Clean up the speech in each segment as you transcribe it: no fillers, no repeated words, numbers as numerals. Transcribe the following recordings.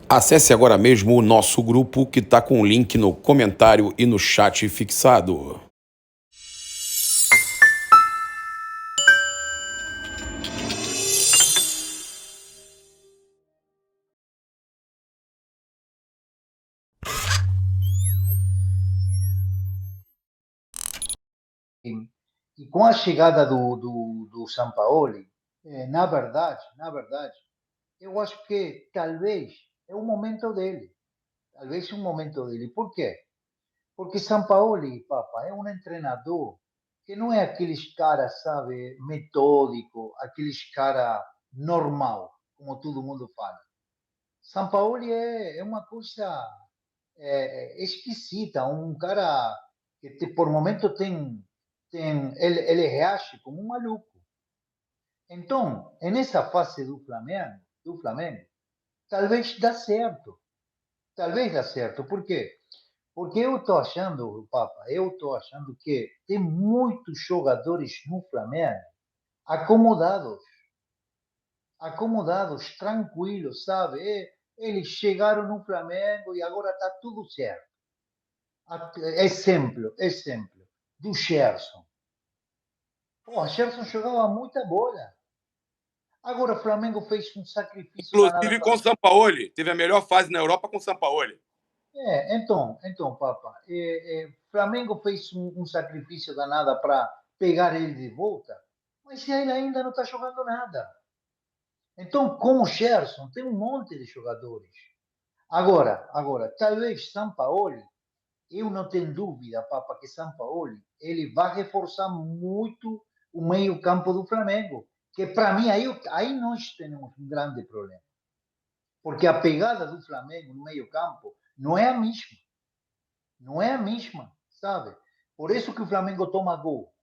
Acesse agora mesmo o nosso grupo que está com o link no comentário e no chat fixado. E com a chegada do Sampaoli, na verdade, eu acho que talvez é o momento dele. Talvez é o momento dele. Por quê? Porque Sampaoli, papá, é um treinador que não é aqueles caras, sabe, metódico, aqueles cara normal, como todo mundo fala. Sampaoli é uma coisa esquisita, um cara que por momento ele reage como um maluco. Então, nessa fase do Flamengo, talvez dá certo. Talvez dá certo. Por quê? Porque eu estou achando, Papa, eu estou achando que tem muitos jogadores no Flamengo acomodados, acomodados, tranquilos, sabe? Eles chegaram no Flamengo e agora está tudo certo. Exemplo, do Gerson. Pô, o Gerson jogava muita bola. Agora o Flamengo fez um sacrifício danado Inclusive para. com o Sampaoli. Teve a melhor fase na Europa com o Sampaoli. Papa, Flamengo fez um sacrifício danado para pegar ele de volta, mas ele ainda não está jogando nada. Então, com o Gerson, tem um monte de jogadores. Agora, talvez Sampaoli, eu não tenho dúvida, Papa, que Sampaoli, ele vai reforçar muito o meio-campo do Flamengo, que para mim aí nós temos um grande problema, porque a pegada do Flamengo no meio-campo não é a mesma. Não é a mesma, sabe? Por isso que o Flamengo toma gol.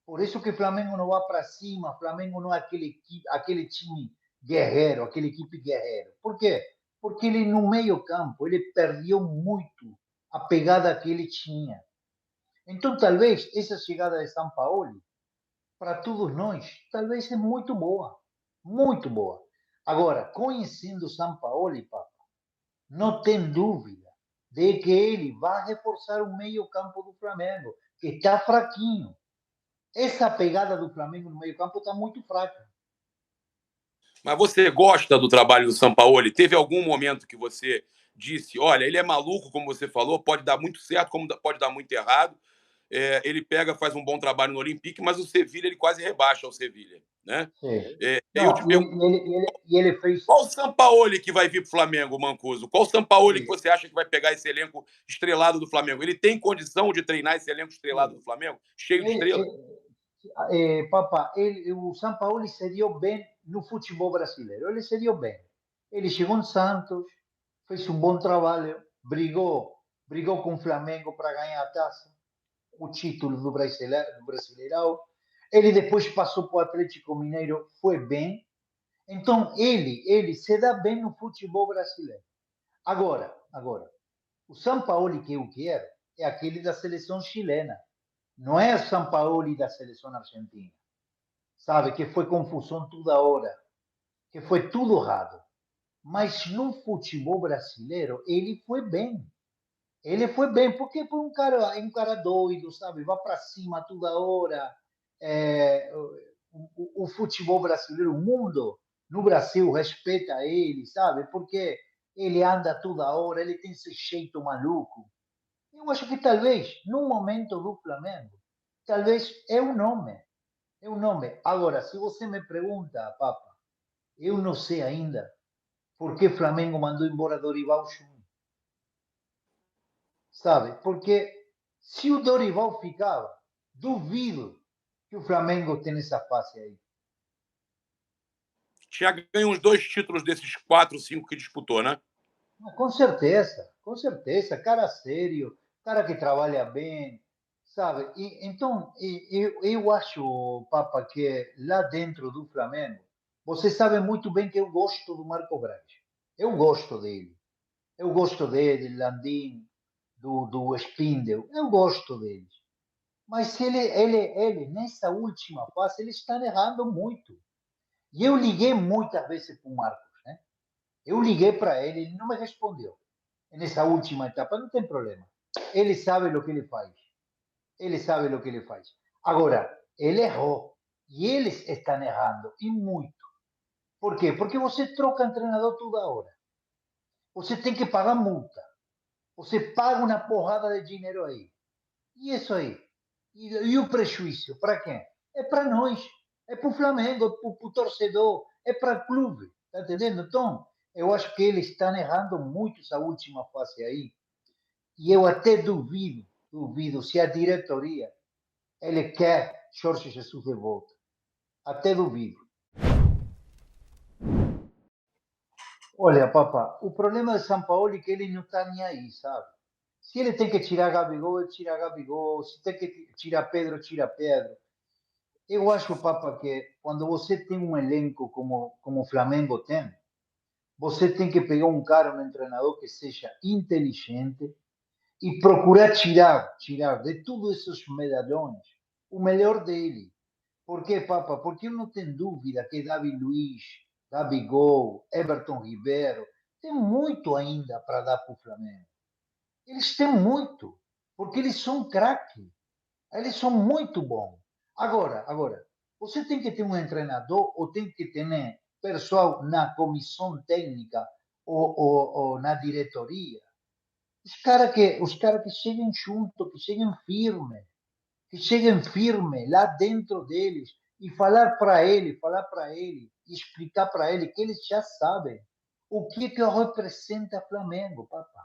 Por isso que o Flamengo não vai para cima. O Flamengo não é aquele time guerreiro, aquele equipe guerreiro. Por quê? Porque ele no meio campo, ele perdeu muito a pegada que ele tinha. Então, talvez, essa chegada de São Paulo, para todos nós, talvez é muito boa. Muito boa. Agora, conhecendo São Paulo, pá, não tem dúvida de que ele vai reforçar o meio-campo do Flamengo, que está fraquinho. Essa pegada do Flamengo no meio-campo está muito fraca. Mas você gosta do trabalho do Sampaoli? Teve algum momento que você disse, olha, ele é maluco, como você falou, pode dar muito certo, como pode dar muito errado. Ele pega, faz um bom trabalho no Olympique, mas o Sevilha ele quase rebaixa o Sevilha, né? Sim. Eu te Não, pergunto, e ele fez. qual o Sampaoli que vai vir para o Flamengo, Mancuso? Qual o Sampaoli que Sim, você acha que vai pegar esse elenco estrelado do Flamengo? Ele tem condição de treinar esse elenco estrelado sim. do Flamengo, cheio de Ele, estrelas? Papá, o São Paulo se deu bem no futebol brasileiro. Ele se deu bem. Ele chegou em Santos, fez um bom trabalho, brigou com o Flamengo para ganhar a taça, o título do Brasileirão. Ele depois passou para o Atlético Mineiro, foi bem. Então, ele se dá bem no futebol brasileiro. Agora, o São Paulo que eu quero é aquele da seleção chilena. Não é o São Paulo da seleção argentina. Sabe, que foi confusão toda hora, que foi tudo errado. Mas no futebol brasileiro, ele foi bem. Ele foi bem, porque foi um cara doido, sabe? Vai para cima toda hora. É, o futebol brasileiro, o mundo no Brasil respeita ele, sabe? Porque ele anda toda hora, ele tem esse jeito maluco. Eu acho que talvez, no momento do Flamengo, talvez é o nome. É o nome. Agora, se você me pergunta, Papa, eu não sei ainda por que o Flamengo mandou embora Dorival Júnior. Sabe? Porque se o Dorival ficava, duvido que o Flamengo tenha essa fase aí. Tinha ganho uns 2 títulos desses 4, 5 que disputou, né? Mas com certeza, cara sério, cara que trabalha bem, sabe? Então, eu acho, Papa, que lá dentro do Flamengo, você sabe muito bem que eu gosto do Marco Braz. Eu gosto dele. Eu gosto dele, Landim, do Spindel. Eu gosto deles. Mas ele, nessa última fase, ele está errando muito. E eu liguei muitas vezes para o Marcos, né? Eu liguei para ele não me respondeu. Nessa última etapa, não tem problema. Ele sabe o que ele faz. Ele sabe o que ele faz. Agora, ele errou. E eles estão errando. E muito. Por quê? Porque você troca treinador toda hora. Você tem que pagar multa. Você paga uma porrada de dinheiro aí. E isso aí? E o prejuízo? Para quem? É para nós. É para o Flamengo, para o torcedor, é para o clube. Está entendendo? Então, eu acho que eles estão errando muito essa última fase aí. E eu até duvido se a diretoria ele quer Jorge Jesus de volta. Até duvido. Olha, papá, o problema de São Paulo é que ele não está nem aí, sabe? Se ele tem que tirar Gabigol, ele tira Gabigol. Se tem que tirar Pedro, tira Pedro. Eu acho, papá, que quando você tem um elenco como o Flamengo tem, você tem que pegar um cara, um treinador que seja inteligente e procurar tirar de todos esses medalhões o melhor dele. Por quê, Papa? Porque eu não tenho dúvida que Davi Luiz, Gabigol, Everton Ribeiro, tem muito ainda para dar para o Flamengo. Eles têm muito, porque eles são craques, eles são muito bons. Agora, você tem que ter um treinador ou tem que ter pessoal na comissão técnica ou na diretoria. Os cara que cheguem junto, que cheguem firme lá dentro deles e falar para ele, e explicar para ele que eles já sabem o que representa Flamengo, papá.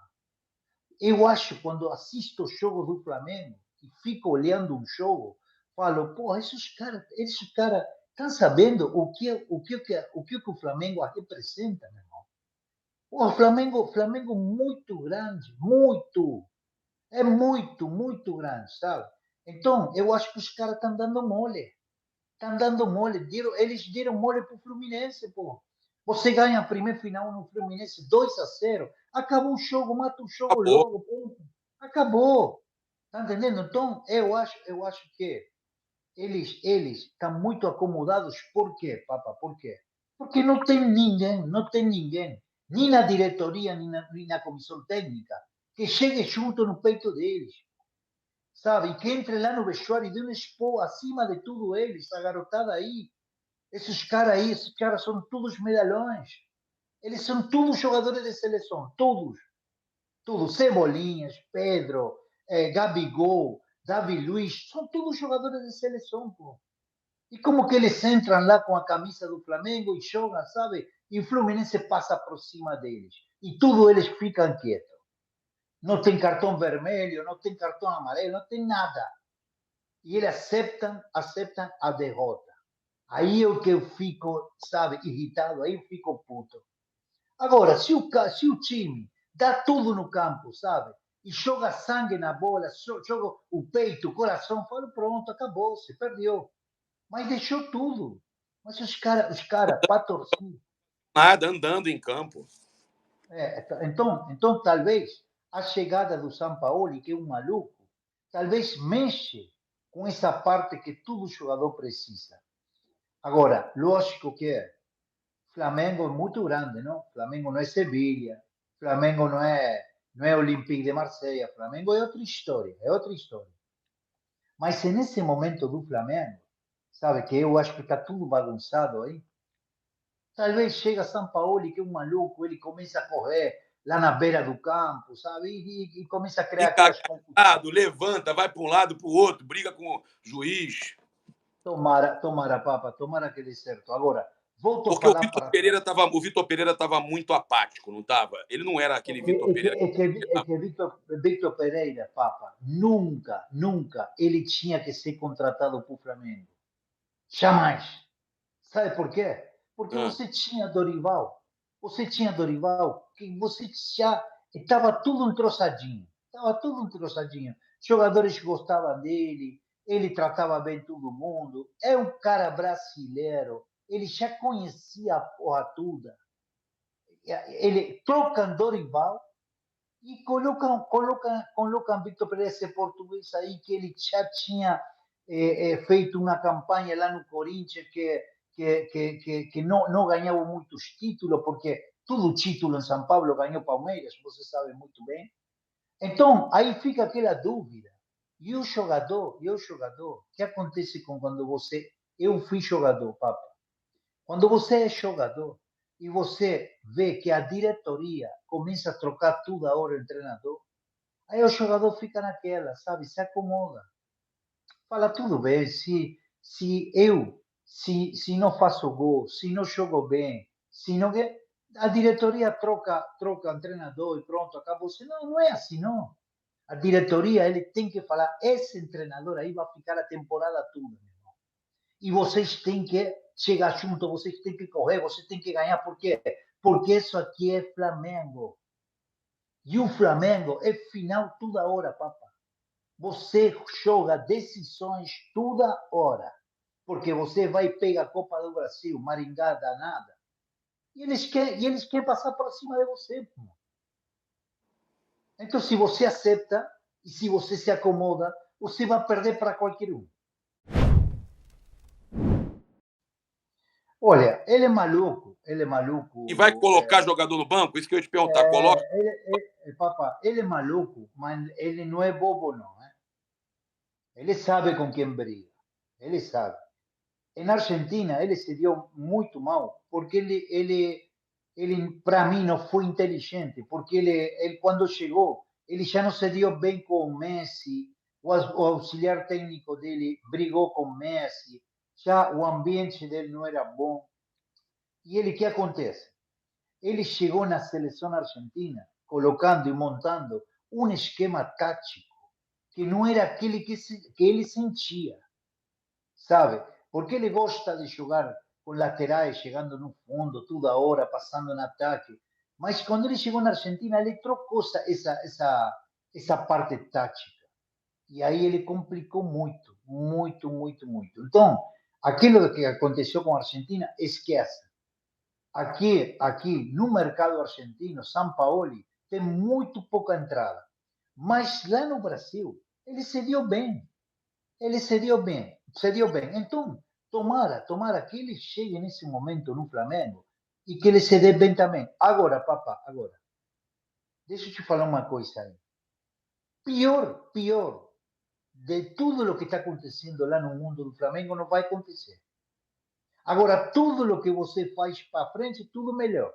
Eu acho, quando assisto o jogo do Flamengo e fico olhando um jogo, falo, pô, esses cara estão sabendo o que o Flamengo representa, meu irmão. Pô, o Flamengo muito grande, muito. É muito grande, sabe? Então, eu acho que os caras estão dando mole. Estão dando mole. Eles deram mole pro Fluminense, pô. Você ganha a primeira final no Fluminense 2-0. Acabou o jogo, mata o jogo Acabou. logo, ponto. Acabou. Tá entendendo? Então, eu acho que eles estão muito acomodados. Por quê, papá? Por quê? Porque não tem ninguém, nem na diretoria, nem na comissão técnica, que chegue junto no peito deles, sabe? E que entre lá no vestiário e dê um expor acima de tudo eles, essa garotada aí. Esses caras são todos medalhões. Eles são todos jogadores de seleção, todos. Cebolinhas, Pedro, Gabigol, Davi Luiz, são todos jogadores de seleção, pô. E como que eles entram lá com a camisa do Flamengo e jogam, sabe? E o Fluminense passa por cima deles. E tudo eles ficam quietos. Não tem cartão vermelho, não tem cartão amarelo, não tem nada. E eles aceitam a derrota. Aí é o que eu fico, sabe, irritado, aí eu fico puto. Agora, se o time dá tudo no campo, sabe, e joga sangue na bola, joga o peito, o coração, falo, pronto, acabou, se perdeu. Mas deixou tudo. Mas os cara para torcer. Nada, andando em campo. Então, talvez a chegada do Sampaoli, que é um maluco, talvez mexe com essa parte que todo jogador precisa. Agora, lógico que Flamengo é muito grande, não? Flamengo não é Sevilha, Flamengo não é Olympique de Marseille, Flamengo é outra história, é outra história. Mas nesse momento do Flamengo, sabe que eu acho que está tudo bagunçado aí. Talvez chega São Paulo, que é um maluco, ele começa a correr lá na beira do campo, sabe? E começa a criar Fica aquelas confusões. agarrado, levanta, vai para um lado, para o outro, briga com o juiz. Tomara, papa, tomara que dê certo. Agora, volto a Porque o falar Vitor para Pereira trás. tava, o Vitor Pereira estava muito apático, não estava? Ele não era É aquele que, Vitor é que, Pereira. é que, é que Victor Pereira, papa, nunca ele tinha que ser contratado para o Flamengo. Jamais. Sabe por quê? Porque Ah, você tinha Dorival, que você já estava tudo entrosadinho. Estava tudo entrosadinho. Jogadores gostavam dele, ele tratava bem todo mundo. É um cara brasileiro, ele já conhecia a porra toda. Ele troca Dorival e colocam Victor Pereira, esse português aí, que ele já tinha feito uma campanha lá no Corinthians que não ganhava muitos títulos, porque Todo título em São Paulo ganhou Palmeiras, você sabe muito bem. Então, aí fica aquela dúvida. E o jogador, o que acontece com quando você... Eu fui jogador, Papa. Quando você é jogador e você vê que a diretoria começa a trocar toda hora o treinador, aí o jogador fica naquela, sabe? Se acomoda. Fala, tudo bem, se não faço gol, se não jogo bem, se não... A diretoria troca o treinador e pronto, acabou. Não, não é assim, não. A diretoria, ele tem que falar, esse treinador aí vai ficar a temporada toda. E vocês têm que chegar junto, vocês têm que correr, vocês têm que ganhar. Por quê? Porque isso aqui é Flamengo. E o Flamengo é final toda hora, papá. Você joga decisões toda hora. Porque você vai pegar a Copa do Brasil, Maringá danada. E eles querem passar por cima de você. Pô. Então, se você aceita e se você se acomoda, você vai perder para qualquer um. Olha, ele é maluco, ele é maluco. E vai colocar jogador no banco? Isso que eu ia te perguntar. Coloca. Papá, ele é maluco, mas ele não é bobo, não. Ele sabe com quem briga. Ele sabe. Na Argentina, ele se deu muito mal, porque ele para mim, não foi inteligente, porque ele, quando chegou, ele já não se deu bem com o Messi, o auxiliar técnico dele brigou com o Messi, já o ambiente dele não era bom. E ele, o que acontece? Ele chegou na seleção argentina colocando e montando um esquema tático que não era aquele que ele sentia, sabe? Porque ele gosta de jogar com laterais, chegando no fundo, toda hora, passando no ataque. Mas quando ele chegou na Argentina, ele trocou essa parte tática. E aí ele complicou muito, muito, muito, muito. Então, aquilo que aconteceu com a Argentina, esquece. Aqui no mercado argentino, São Paulo tem muito pouca entrada. Mas lá no Brasil, ele se deu bem. Ele se deu bem. Então, tomara que ele chegue nesse momento no Flamengo e que ele se dê bem também. Agora, papá, agora. Deixa eu te falar uma coisa aí. Pior de tudo o que está acontecendo lá no mundo do Flamengo não vai acontecer. Agora, tudo o que você faz para frente, tudo melhor.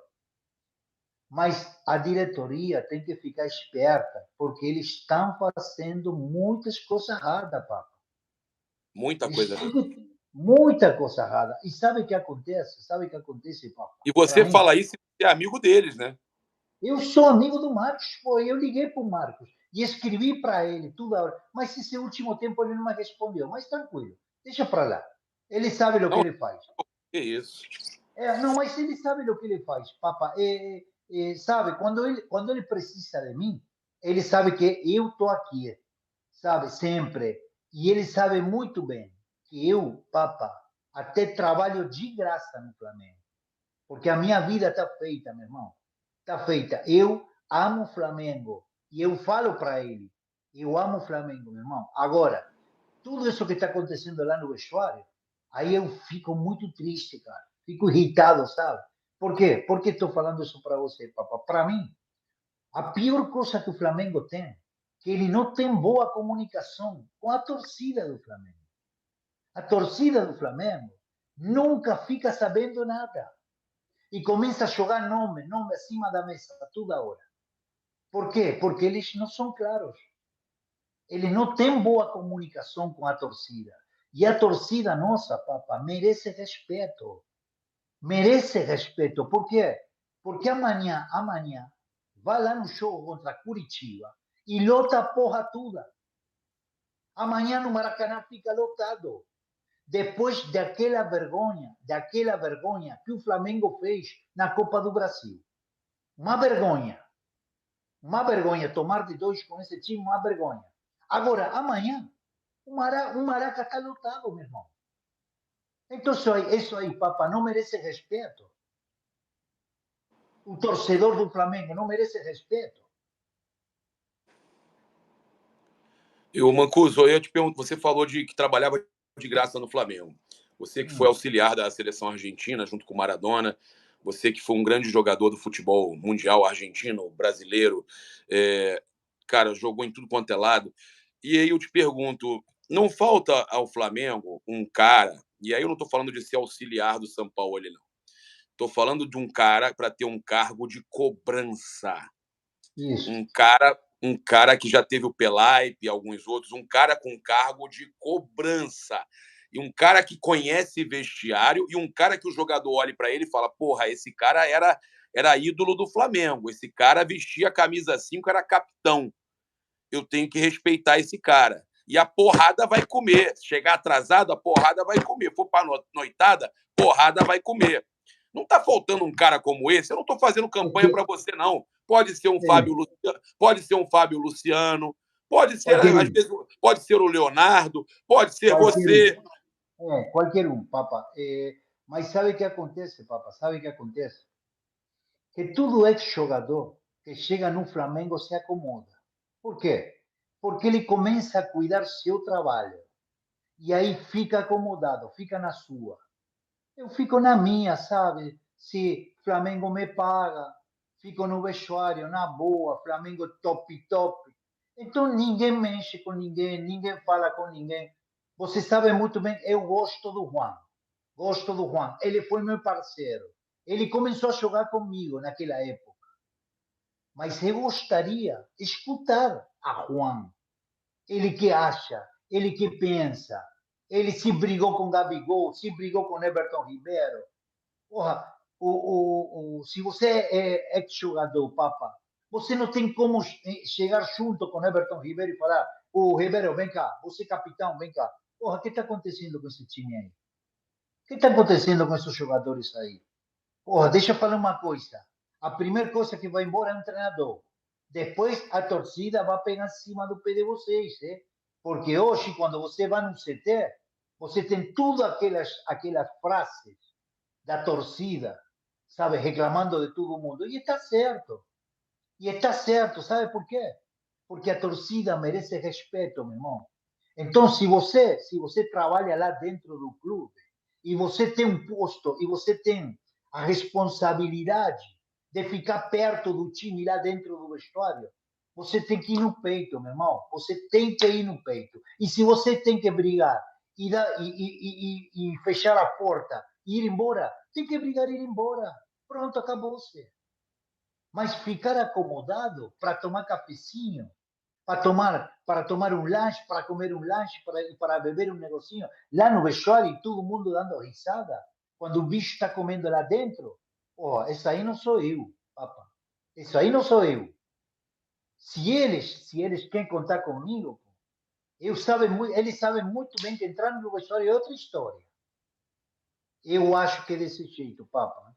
Mas a diretoria tem que ficar esperta, porque eles estão fazendo muitas coisas erradas, papo. Muita coisa errada. Muita coisa errada. E sabe o que acontece? Papo? E você fala isso e é amigo deles, né? Eu sou amigo do Marcos, pô. Eu liguei para o Marcos e escrevi para ele toda hora. Mas esse último tempo ele não me respondeu. Mas tranquilo, deixa para lá. Ele sabe o que ele faz. Que isso? Não, mas ele sabe o que ele faz, papá. Sabe, quando ele precisa de mim, ele sabe que eu estou aqui, sabe, sempre. E ele sabe muito bem que eu, papá, até trabalho de graça no Flamengo. Porque a minha vida está feita, meu irmão. Está feita. Eu amo o Flamengo. E eu falo para ele, eu amo o Flamengo, meu irmão. Agora, tudo isso que está acontecendo lá no vestuário, aí eu fico muito triste, cara. Fico irritado, sabe? Por quê? Por que estou falando isso para você, papá? Para mim, a pior coisa que o Flamengo tem, que ele não tem boa comunicação com a torcida do Flamengo. A torcida do Flamengo nunca fica sabendo nada. E começa a jogar nome acima da mesa, toda hora. Por quê? Porque eles não são claros. Eles não têm boa comunicação com a torcida. E a torcida nossa, papá, merece respeito. Merece respeito. Por quê? Porque amanhã, vai lá no jogo contra Curitiba e lota a porra toda. Amanhã no Maracanã fica lotado. Depois daquela vergonha que o Flamengo fez na Copa do Brasil. Uma vergonha. Tomar de 2 com esse time, uma vergonha. Agora, amanhã, o Maraca está lotado, meu irmão. Então, isso aí, papá, não merece respeito. O torcedor do Flamengo não merece respeito. E o Mancuso, eu ia te perguntar, você falou que trabalhava de graça no Flamengo. Você que foi auxiliar da seleção argentina, junto com o Maradona. Você que foi um grande jogador do futebol mundial, argentino, brasileiro, cara, jogou em tudo quanto é lado. E aí eu te pergunto, não falta ao Flamengo um cara, e aí eu não estou falando de ser auxiliar do Sampaoli, não. Estou falando de um cara para ter um cargo de cobrança. Isso. Um cara que já teve o Pelaipe e alguns outros, um cara com cargo de cobrança. E um cara que conhece vestiário e um cara que o jogador olha para ele e fala: porra, esse cara era ídolo do Flamengo, esse cara vestia a camisa 5, era capitão. Eu tenho que respeitar esse cara. E a porrada vai comer. Se chegar atrasado, a porrada vai comer. For para noitada, porrada vai comer. Não está faltando um cara como esse. Eu não estou fazendo campanha para você, não. Pode ser um Fábio Luciano, pode ser um Fábio Luciano, pode ser, às vezes, pode ser o Leonardo, pode ser você. Qualquer um, Papa. Mas sabe o que acontece, Papa? Sabe o que acontece? Que todo ex-jogador que chega no Flamengo se acomoda. Por quê? Porque ele começa a cuidar seu trabalho. E aí fica acomodado, fica na sua. Eu fico na minha, sabe? Se Flamengo me paga, fico no vestuário, na boa, Flamengo top, top. Então ninguém mexe com ninguém, ninguém fala com ninguém. Você sabe muito bem, eu gosto do Juan. Gosto do Juan. Ele foi meu parceiro. Ele começou a jogar comigo naquela época. Mas eu gostaria de escutar a Juan. Ele que acha, ele que pensa. Ele se brigou com Gabigol, se brigou com Everton Ribeiro. Porra, se você é ex-jogador, Papa, você não tem como chegar junto com Everton Ribeiro e falar: o Ribeiro, vem cá, você é capitão, vem cá. Porra, o que está acontecendo com esse time aí? O que está acontecendo com esses jogadores aí? Porra, deixa eu falar uma coisa. A primeira coisa que vai embora é um treinador. Depois a torcida vai pegar em cima do pé de vocês, né? Porque hoje, quando você vai no CT, você tem todas aquelas frases da torcida, sabe, reclamando de todo mundo. E está certo. E está certo, sabe por quê? Porque a torcida merece respeito, meu irmão. Então, se você trabalha lá dentro do clube e você tem um posto e você tem a responsabilidade de ficar perto do time lá dentro do vestuário, você tem que ir no peito, meu irmão. Você tem que ir no peito. E se você tem que brigar e fechar a porta e ir embora, tem que brigar e ir embora. Pronto, acabou-se. Mas ficar acomodado para tomar cafezinho, para tomar um lanche, para comer um lanche, para beber um negocinho, lá no vestuário e todo mundo dando risada, quando o bicho está comendo lá dentro, oh, isso aí não sou eu, papa. Isso aí não sou eu. Se eles querem contar comigo, eles sabem muito bem que entrar no vestuário é outra história. Eu acho que é desse jeito, papa.